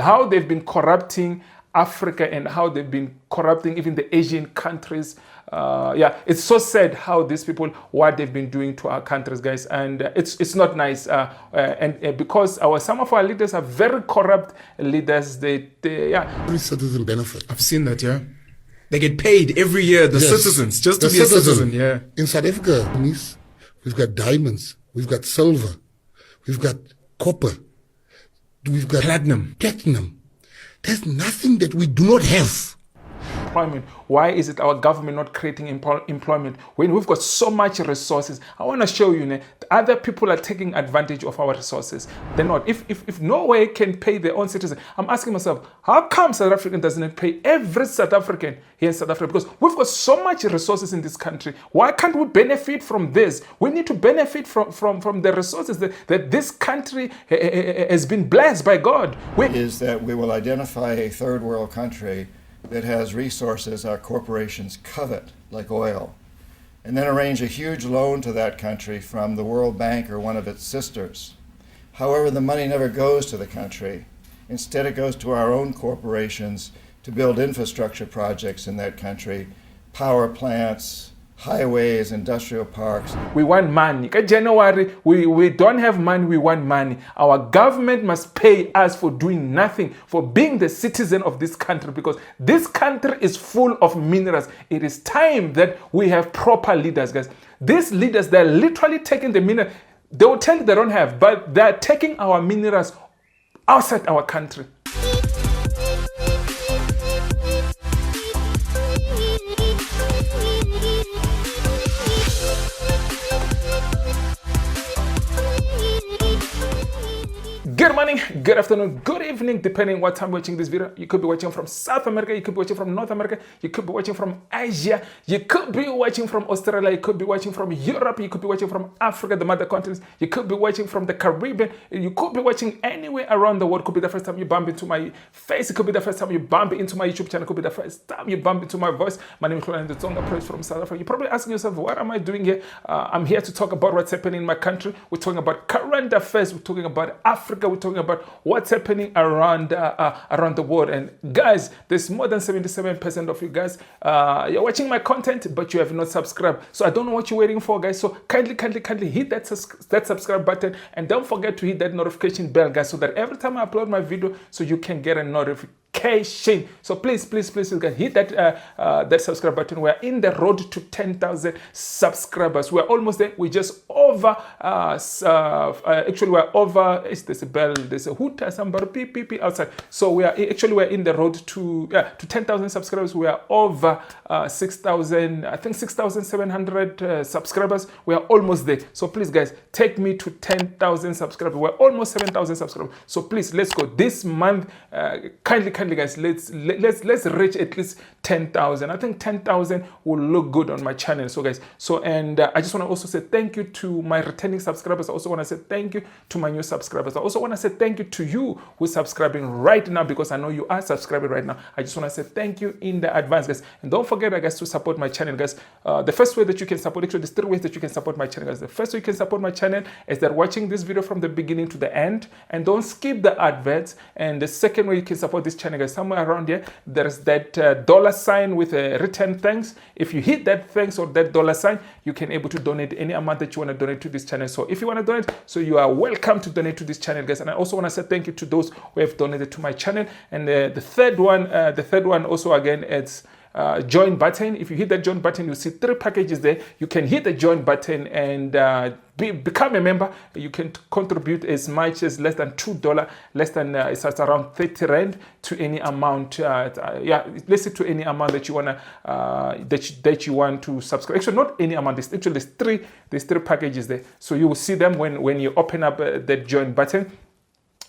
how they've been corrupting Africa and how they've been corrupting even the Asian countries. Yeah, it's so sad how these people, what they've been doing to our countries, guys, and it's not nice. And because some of our leaders are very corrupt leaders. Yeah. Every citizen benefit. I've seen that, yeah. They get paid every year, the citizens, just to be a citizen, yeah. In South Africa, we've got diamonds, we've got silver, we've got copper, we've got platinum. There's nothing that we do not have. Employment. Why is it our government not creating employment when we've got so much resources? I want to show you that other people are taking advantage of our resources. They're not. If Norway can pay their own citizens, I'm asking myself, how come South Africa doesn't pay every South African here in South Africa? Because we've got so much resources in this country. Why can't we benefit from this? We need to benefit from the resources that this country has been blessed by God. Is that we will identify a third world country that has resources our corporations covet, like oil, and then arrange a huge loan to that country from the World Bank or one of its sisters. However, the money never goes to the country. Instead, it goes to our own corporations to build infrastructure projects in that country, power plants, highways, industrial parks. We want money. In January, we don't have money, we want money. Our government must pay us for doing nothing, for being the citizen of this country, because this country is full of minerals. It is time that we have proper leaders, guys. These leaders, they're literally taking the mineral. They will tell you they don't have, but they're taking our minerals outside our country. Good morning, good afternoon, good evening, depending what time you're watching this video. You could be watching from South America, you could be watching from North America, you could be watching from Asia, you could be watching from Australia, you could be watching from Europe, you could be watching from Africa, the mother continents, you could be watching from the Caribbean, you could be watching anywhere around the world. It could be the first time you bump into my face, it could be the first time you bump into my YouTube channel, it could be the first time you bump into my voice. My name is Tonga Praise from South Africa. You're probably asking yourself, what am I doing here? I'm here to talk about what's happening in my country. We're talking about current affairs, we're talking about Africa, we're talking about what's happening around the world. And guys, there's more than 77% of you guys you're watching my content, but you have not subscribed. So I don't know what you're waiting for, guys. So kindly hit that subscribe button, and don't forget to hit that notification bell, guys, so that every time I upload my video, so you can get a notification. So please guys, hit that subscribe button. We're in the road to 10,000 subscribers. We're almost there. We're just over actually we're over. There's a bell, there's a hooter, somebody beep outside. So we're in the road to 10,000 subscribers. We are over 6,000, I think 6,700 subscribers. We are almost there. So please guys, take me to 10,000 subscribers. We're almost 7,000 subscribers. So please, let's go this month. Kindly guys, let's reach at least 10,000. I think 10,000 will look good on my channel. So guys, and I just want to also say thank you to my returning subscribers. I also want to say thank you to my new subscribers. I also want to say thank you to you who's subscribing right now, because I know you are subscribing right now. I just want to say thank you in the advance, guys. And don't forget, guys, to support my channel, guys. The first way that you can support, actually there's 3 ways that you can support my channel, guys. The first way you can support my channel is that watching this video from the beginning to the end, and don't skip the adverts. And the second way you can support this channel, guys, somewhere around here, there's that dollar sign with a written thanks. If you hit that thanks or that dollar sign, you can able to donate any amount that you want to donate to this channel. So if you want to donate, so you are welcome to donate to this channel, guys. And I also want to say thank you to those who have donated to my channel. And the third one also, again, it's join button. If you hit that join button, you see 3 packages there. You can hit the join button and become a member. You can contribute as much as less than $2, less than it's around 30 rand to any amount. Let's say to any amount that you wanna that you want to subscribe. Actually, not any amount. There's 3 packages there. So you will see them when you open up that join button.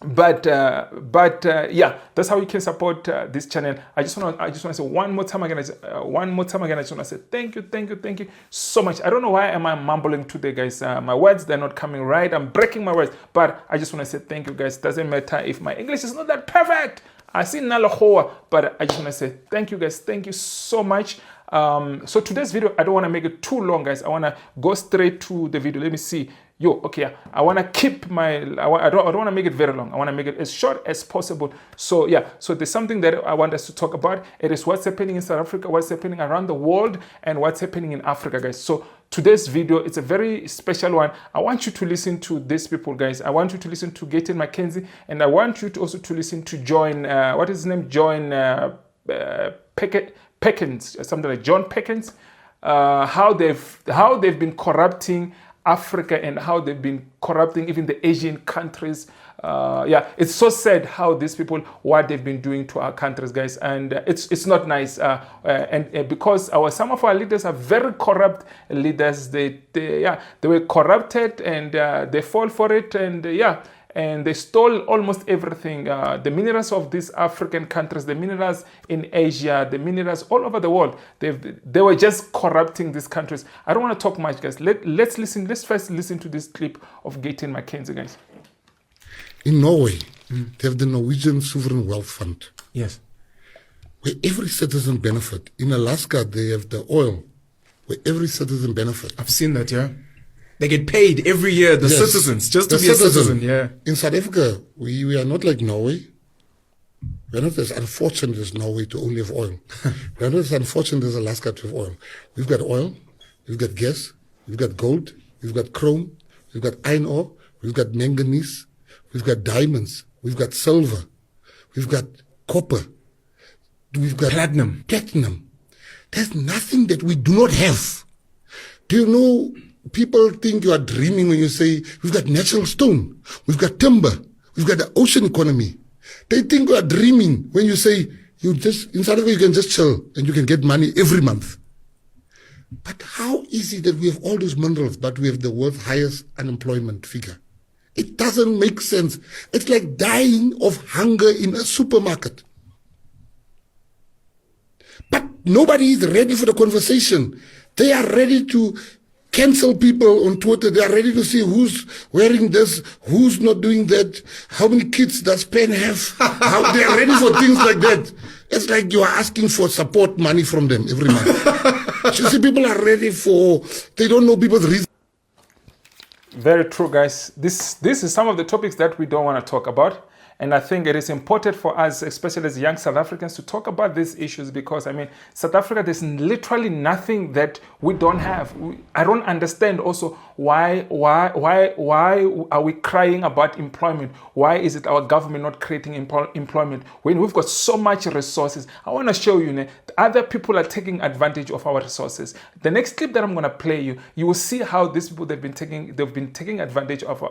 But yeah, that's how you can support this channel. I just want to say one more time again. I just want to say thank you so much. I don't know why am I mumbling today, guys. My words, they're not coming right. I'm breaking my words, but I just want to say thank you, guys. Doesn't matter if my English is not that perfect. I see nalahoa, but I just want to say thank you, guys. Thank you so much. So today's video, I don't want to make it too long, guys. I want to go straight to the video. Let me see. Okay, I want to keep my, I don't want to make it very long. I want to make it as short as possible. So yeah, so there's something that I want us to talk about. It is what's happening in South Africa, what's happening around the world, and what's happening in Africa, guys. So today's video, it's a very special one. I want you to listen to these people, guys. I want you to listen to Gayton McKenzie, and I want you to also to listen to John, what is his name? John Perkins, something like John Perkins. How they've been corrupting Africa and how they've been corrupting even the Asian countries. Yeah, it's so sad how these people, what they've been doing to our countries, guys, and it's not nice. And because some of our leaders are very corrupt leaders. They were corrupted and they fall for it, and and they stole almost everything. The minerals of these African countries, the minerals in Asia, the minerals all over the world. They were just corrupting these countries. I don't want to talk much, guys. Let's listen. Let's first listen to this clip of Gayton McKenzie, guys. In Norway, they have the Norwegian Sovereign Wealth Fund. Yes. Where every citizen benefit. In Alaska, they have the oil, where every citizen benefit. I've seen that, yeah. They get paid every year, the citizens, just to be a citizen, yeah. In South Africa, we are not like Norway. We are not as unfortunate as Norway to only have oil. We are not as unfortunate as Alaska to have oil. We've got oil, we've got gas, we've got gold, we've got chrome, we've got iron ore, we've got manganese, we've got diamonds, we've got silver, we've got copper, we've got platinum. There's nothing that we do not have. Do you know, people think you are dreaming when you say, we've got natural stone, we've got timber, we've got the ocean economy. They think you are dreaming when you say, in South Africa you can just chill and you can get money every month. But how is it that we have all those minerals, but we have the world's highest unemployment figure? It doesn't make sense. It's like dying of hunger in a supermarket. But nobody is ready for the conversation. They are ready to cancel people on Twitter. They are ready to see who's wearing this, who's not doing that, how many kids does Pen have. They are ready for things like that. It's like you are asking for support money from them every month. You see, people are ready they don't know people's reasons. Very true, guys. This is some of the topics that we don't want to talk about. And I think it is important for us, especially as young South Africans, to talk about these issues because, I mean, South Africa, there's literally nothing that we don't have. I don't understand also why are we crying about employment? Why is it our government not creating employment when we've got so much resources? I want to show you, other people are taking advantage of our resources. The next clip that I'm going to play you will see how these people they've been taking advantage of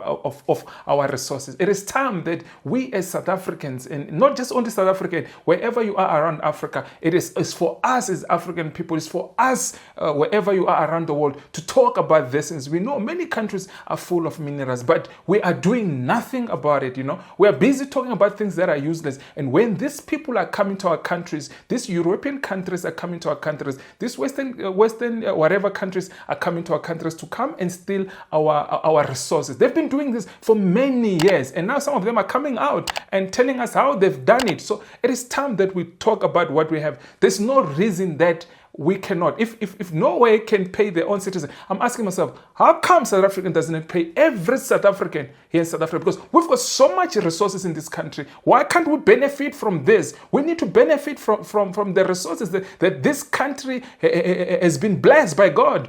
our resources. It is time that we as South Africans, and not just only South African, wherever you are around Africa, it's for us as African people, it's for us wherever you are around the world to talk about this. Since we know many countries are full of minerals, but we are doing nothing about it. We are busy talking about things that are useless. And when these people are coming to our countries, these European countries are coming to our countries, these Western whatever countries are coming to our countries to come and steal our resources. They've been doing this for many years, and now some of them are coming out and telling us how they've done it. So it is time that we talk about what we have. There's no reason that we cannot. If Norway can pay their own citizens, I'm asking myself, how come South Africa doesn't pay every South African here in South Africa? Because we've got so much resources in this country. Why can't we benefit from this? We need to benefit from the resources that this country has been blessed by God.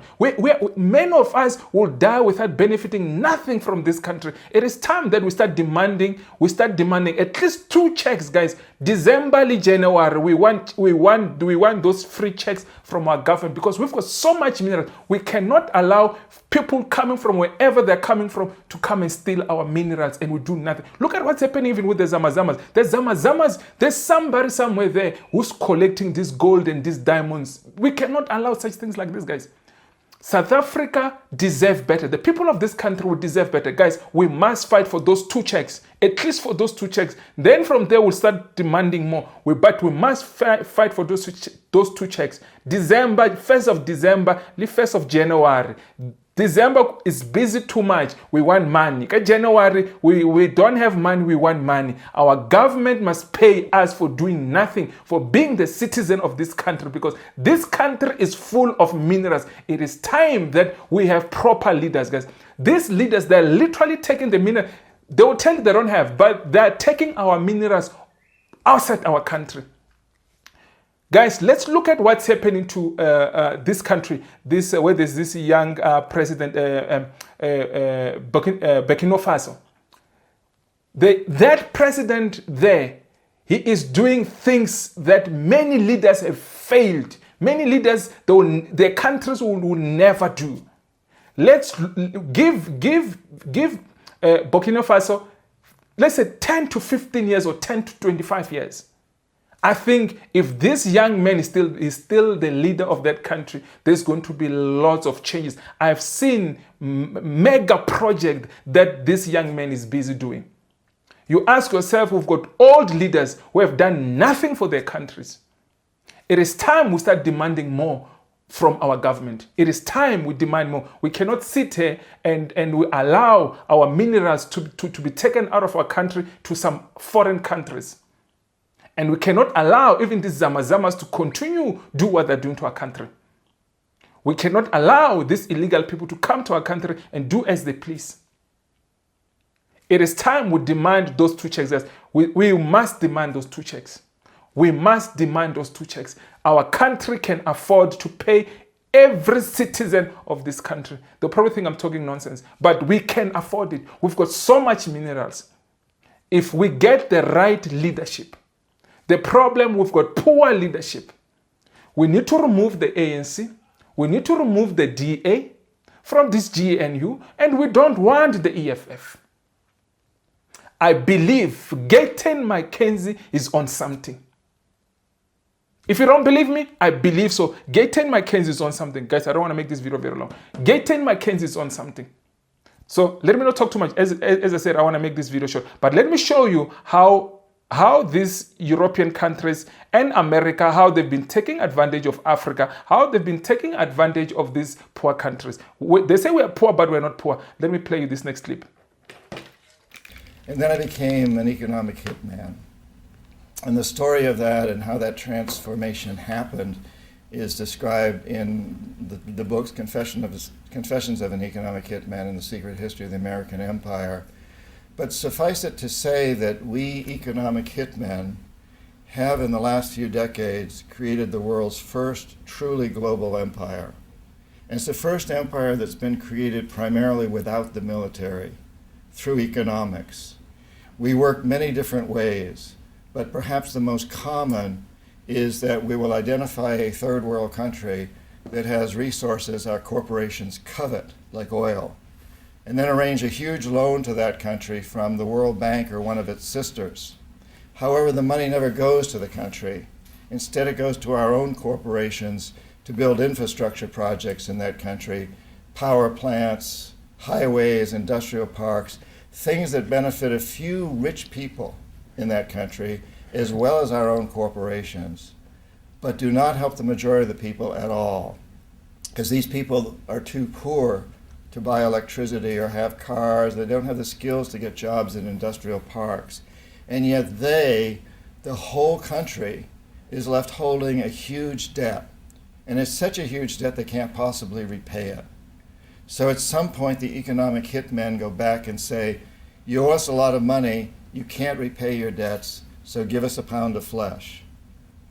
Many of us will die without benefiting nothing from this country. It is time that we start demanding at least 2 checks, guys. December, January, we want those free checks from our government because we've got so much minerals. We cannot allow people coming from wherever they're coming from to come and steal our minerals and we do nothing. Look at what's happening even with the Zamazamas. There's somebody somewhere there who's collecting this gold and these diamonds. We cannot allow such things like this, guys. South Africa deserves better. The people of this country will deserve better. Guys, we must fight for those 2 checks, at least for those 2 checks. Then from there, we'll start demanding more. But we must fight for those 2 checks. December, 1st of December, 1st of January. December is busy too much. We want money. January, we don't have money. We want money. Our government must pay us for doing nothing, for being the citizen of this country, because this country is full of minerals. It is time that we have proper leaders, guys. These leaders, they're literally taking the mineral. They will tell you they don't have, but they're taking our minerals outside our country. Guys, let's look at what's happening to this country. Where there's this young president, Burkina Faso. That president there, he is doing things that many leaders have failed. Many leaders, their countries will never do. Let's give Burkina Faso, let's say 10 to 15 years or 10 to 25 years. I think if this young man is still the leader of that country, there's going to be lots of changes. I've seen mega projects that this young man is busy doing. You ask yourself, we've got old leaders who have done nothing for their countries. It is time we start demanding more from our government. It is time we demand more. We cannot sit here and we allow our minerals to be taken out of our country to some foreign countries. And we cannot allow even these Zamazamas to continue do what they're doing to our country. We cannot allow these illegal people to come to our country and do as they please. It is time we demand those 2 checks. We must demand those 2 checks. We must demand those 2 checks. Our country can afford to pay every citizen of this country. They'll probably think I'm talking nonsense, but we can afford it. We've got so much minerals. If we get the right leadership, the problem, we've got poor leadership. We need to remove the ANC. We need to remove the DA from this GNU, and we don't want the EFF. I believe Gayton Mackenzie is on something. If you don't believe me, I believe so. Gayton Mackenzie is on something. Guys, I don't want to make this video very long. Gayton Mackenzie is on something. So let me not talk too much. As I said, I want to make this video short. But let me show you how these European countries and America, how they've been taking advantage of Africa, how they've been taking advantage of these poor countries. They say we're poor, but we're not poor. Let me play you this next clip. And then I became an economic hitman. And the story of that and how that transformation happened is described in the books Confessions of an Economic Hitman and The Secret History of the American Empire. But suffice it to say that we economic hitmen have in the last few decades created the world's first truly global empire. And it's the first empire that's been created primarily without the military, through economics. We work many different ways, but perhaps the most common is that we will identify a third world country that has resources our corporations covet, like oil, and then arrange a huge loan to that country from the World Bank or one of its sisters. However, the money never goes to the country. Instead, it goes to our own corporations to build infrastructure projects in that country, power plants, highways, industrial parks, things that benefit a few rich people in that country, as well as our own corporations, but do not help the majority of the people at all, because these people are too poor to buy electricity or have cars. They don't have the skills to get jobs in industrial parks. And yet the whole country, is left holding a huge debt. And it's such a huge debt they can't possibly repay it. So at some point, the economic hitmen go back and say, you owe us a lot of money, you can't repay your debts, so give us a pound of flesh.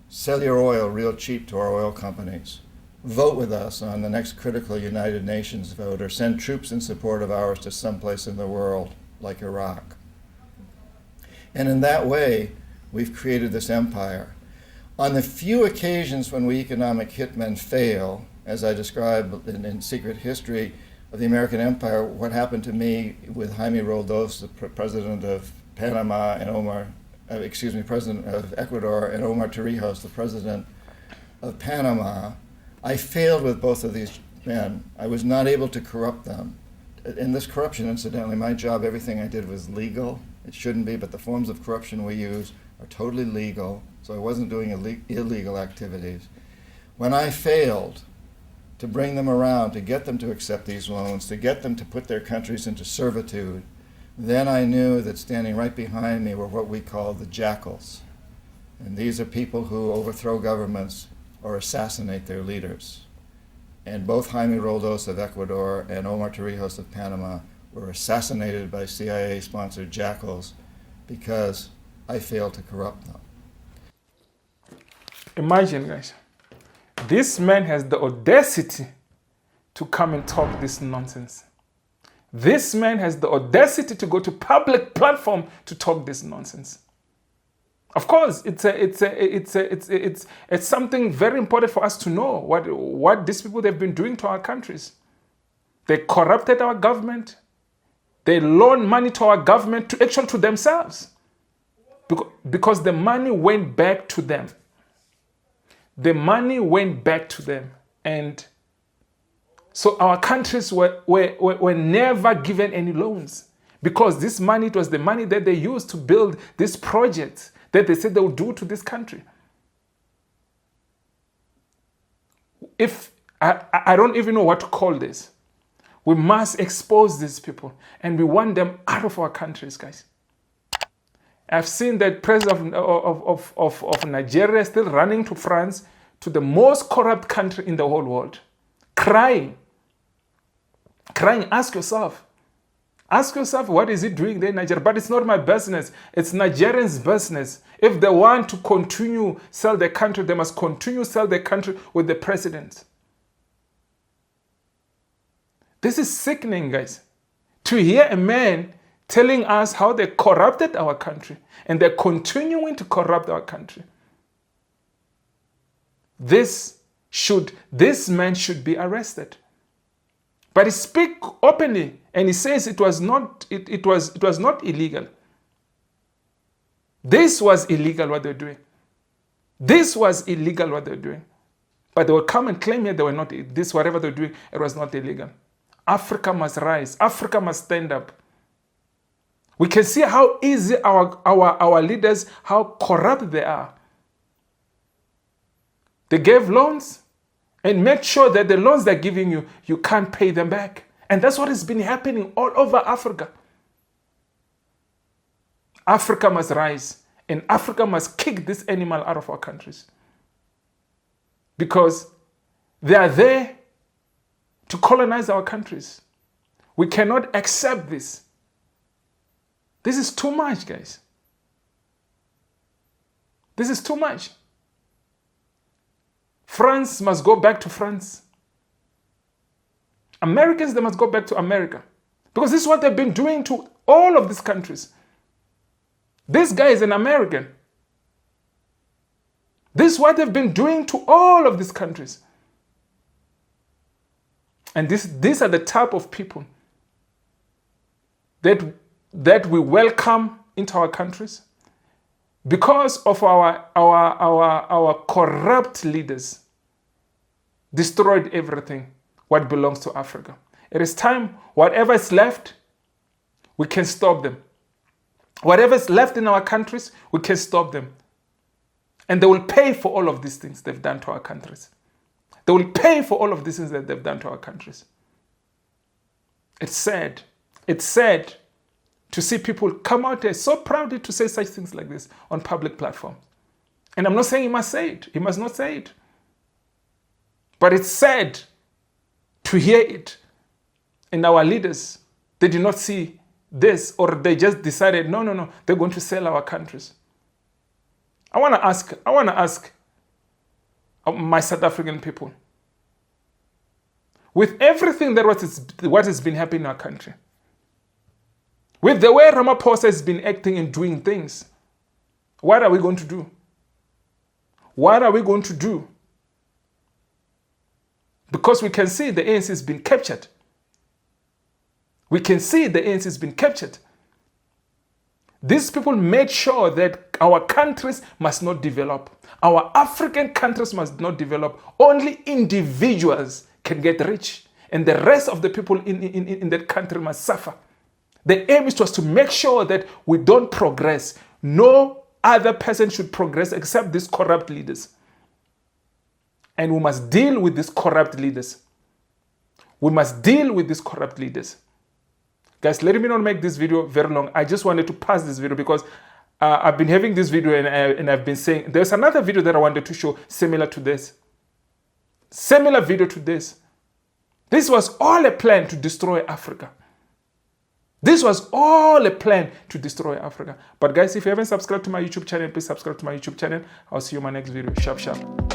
Sell your oil real cheap to our oil companies. Vote with us on the next critical United Nations vote, or send troops in support of ours to someplace in the world, like Iraq. And in that way, we've created this empire. On the few occasions when we economic hitmen fail, as I described in Secret History of the American Empire, what happened to me with Jaime Roldos, the president of Panama, and president of Ecuador, and Omar Torrijos, the president of Panama, I failed with both of these men. I was not able to corrupt them. In this corruption, incidentally, my job, everything I did was legal. It shouldn't be, but the forms of corruption we use are totally legal, so I wasn't doing illegal activities. When I failed to bring them around, to get them to accept these loans, to get them to put their countries into servitude, then I knew that standing right behind me were what we call the jackals. And these are people who overthrow governments or assassinate their leaders. And both Jaime Roldos of Ecuador and Omar Torrijos of Panama were assassinated by CIA-sponsored jackals because I failed to corrupt them. Imagine, guys, this man has the audacity to come and talk this nonsense. This man has the audacity to go to public platform to talk this nonsense. Of course, it's something very important for us to know what these people they've been doing to our countries. They corrupted our government. They loaned money to our government to themselves, because the money went back to them. The money went back to them, and so our countries were never given any loans, because this money, it was the money that they used to build this project that they said they would do to this country. If I don't even know what to call this. We must expose these people, and we want them out of our countries, guys. I've seen that president of Nigeria still running to France, to the most corrupt country in the whole world, crying. Ask yourself, what is he doing there in Nigeria? But it's not my business. It's Nigerians' business. If they want to continue sell their country, they must continue sell their country with the president. This is sickening, guys. To hear a man telling us how they corrupted our country, and they're continuing to corrupt our country. This man should be arrested. But he speaks openly, and he says it was not illegal. This was illegal what they're doing. This was illegal what they're doing. But they will come and claim here they were not, this whatever they're doing, it was not illegal. Africa must rise. Africa must stand up. We can see how easy our leaders, how corrupt they are. They gave loans and make sure that the loans they're giving you, you can't pay them back. And that's what has been happening all over Africa. Africa must rise, and Africa must kick this animal out of our countries. Because they are there to colonize our countries. We cannot accept this. This is too much, guys. This is too much. France must go back to France. Americans, they must go back to America. Because this is what they've been doing to all of these countries. This guy is an American. This is what they've been doing to all of these countries. And these are the type of people that we welcome into our countries because of our corrupt leaders destroyed everything what belongs to Africa. It is time, whatever is left, we can stop them. Whatever is left in our countries, we can stop them. And they will pay for all of these things they've done to our countries. They will pay for all of these things that they've done to our countries. It's sad. It's sad to see people come out there so proudly to say such things like this on public platforms. And I'm not saying he must say it. He must not say it. But it's sad to hear it. And our leaders, they did not see this, or they just decided, no, they're going to sell our countries. I want to ask my South African people, with everything that what has been happening in our country, with the way Ramaphosa has been acting and doing things, what are we going to do? What are we going to do? Because we can see the ANC has been captured. We can see the ANC has been captured. These people made sure that our countries must not develop. Our African countries must not develop. Only individuals can get rich. And the rest of the people in that country must suffer. The aim is to make sure that we don't progress. No other person should progress except these corrupt leaders. And we must deal with these corrupt leaders. We must deal with these corrupt leaders. Guys, let me not make this video very long. I just wanted to pass this video because I've been having this video and I've been saying, there's another video that I wanted to show similar to this. Similar video to this. This was all a plan to destroy Africa. This was all a plan to destroy Africa. But guys, if you haven't subscribed to my YouTube channel, please subscribe to my YouTube channel. I'll see you in my next video. Sharp, sharp.